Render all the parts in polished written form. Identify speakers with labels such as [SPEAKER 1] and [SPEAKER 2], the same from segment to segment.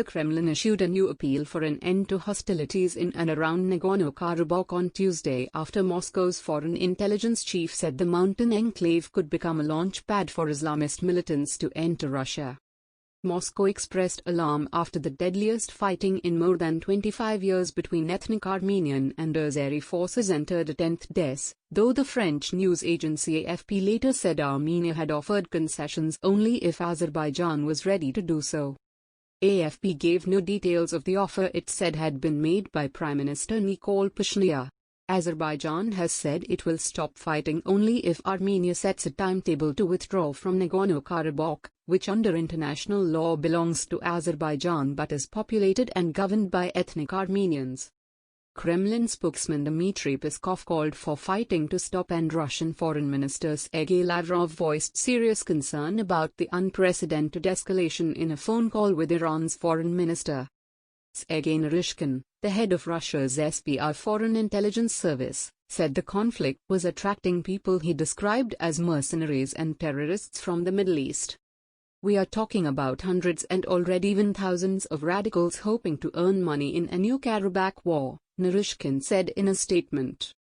[SPEAKER 1] The Kremlin issued a new appeal for an end to hostilities in and around Nagorno-Karabakh on Tuesday after Moscow's foreign intelligence chief said the mountain enclave could become a launch pad for Islamist militants to enter Russia. Moscow expressed alarm after the deadliest fighting in more than 25 years between ethnic Armenian and Azeri forces entered a 10th days, though the French news agency AFP later said Armenia had offered concessions only if Azerbaijan was ready to do so. AFP gave no details of the offer it said had been made by Prime Minister Nikol Pashinyan. Azerbaijan has said it will stop fighting only if Armenia sets a timetable to withdraw from Nagorno-Karabakh, which under international law belongs to Azerbaijan but is populated and governed by ethnic Armenians. Kremlin spokesman Dmitry Peskov called for fighting to stop, and Russian Foreign Minister Sergei Lavrov voiced serious concern about the unprecedented escalation in a phone call with Iran's foreign minister. Sergei Naryshkin, the head of Russia's SPR Foreign Intelligence Service, said the conflict was attracting people he described as mercenaries and terrorists from the Middle East. "We are talking about hundreds and already even thousands of radicals hoping to earn money in a new Karabakh war," Naryshkin said in a statement.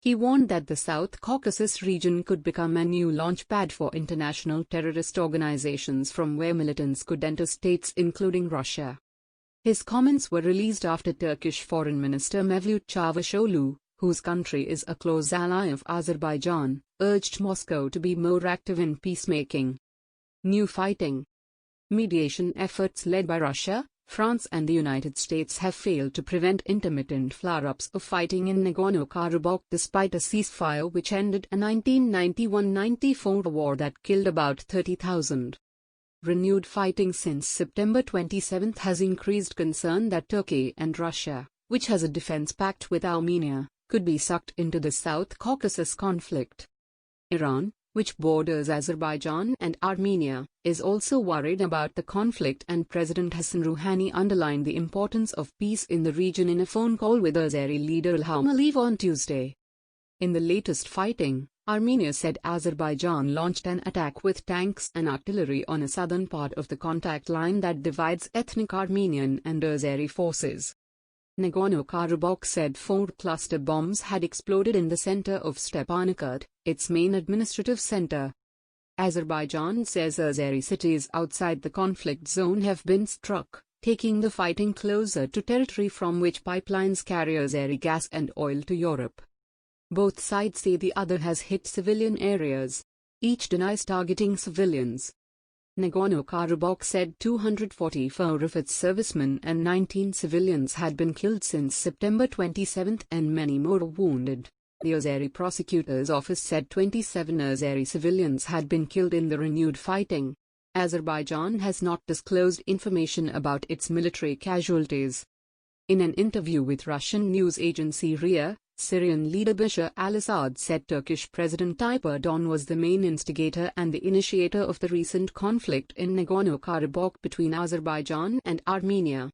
[SPEAKER 1] He warned that the South Caucasus region could become a new launch pad for international terrorist organizations from where militants could enter states including Russia. His comments were released after Turkish Foreign Minister Mevlut Cavusoglu, whose country is a close ally of Azerbaijan, urged Moscow to be more active in peacemaking. New fighting. Mediation efforts led by Russia, France and the United States have failed to prevent intermittent flare-ups of fighting in Nagorno-Karabakh despite a ceasefire which ended a 1991-94 war that killed about 30,000. Renewed fighting since September 27 has increased concern that Turkey and Russia, which has a defense pact with Armenia, could be sucked into the South Caucasus conflict. Iran, which borders Azerbaijan and Armenia, is also worried about the conflict, and President Hassan Rouhani underlined the importance of peace in the region in a phone call with Azeri leader Ilham Aliyev on Tuesday. In the latest fighting, Armenia said Azerbaijan launched an attack with tanks and artillery on a southern part of the contact line that divides ethnic Armenian and Azeri forces. Nagorno-Karabakh said 4 cluster bombs had exploded in the center of Stepanakert, its main administrative center. Azerbaijan says Azeri cities outside the conflict zone have been struck, taking the fighting closer to territory from which pipelines carry Azeri gas and oil to Europe. Both sides say the other has hit civilian areas. Each denies targeting civilians. Nagorno-Karabakh said 244 of its servicemen and 19 civilians had been killed since September 27 and many more wounded. The Azeri prosecutor's office said 27 Azeri civilians had been killed in the renewed fighting. Azerbaijan has not disclosed information about its military casualties. In an interview with Russian news agency RIA, Syrian leader Bashar al-Assad said Turkish President Tayyip Erdogan was the main instigator and the initiator of the recent conflict in Nagorno-Karabakh between Azerbaijan and Armenia.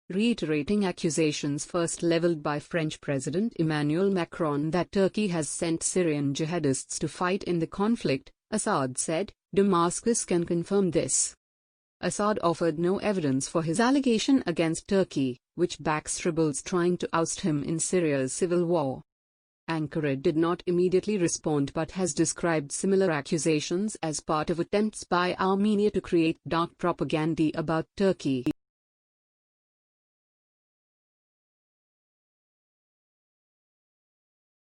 [SPEAKER 1] Reiterating accusations first leveled by French President Emmanuel Macron that Turkey has sent Syrian jihadists to fight in the conflict, Assad said, "Damascus can confirm this." Assad offered no evidence for his allegation against Turkey, which backs rebels trying to oust him in Syria's civil war. Ankara did not immediately respond but has described similar accusations as part of attempts by Armenia to create dark propaganda about Turkey.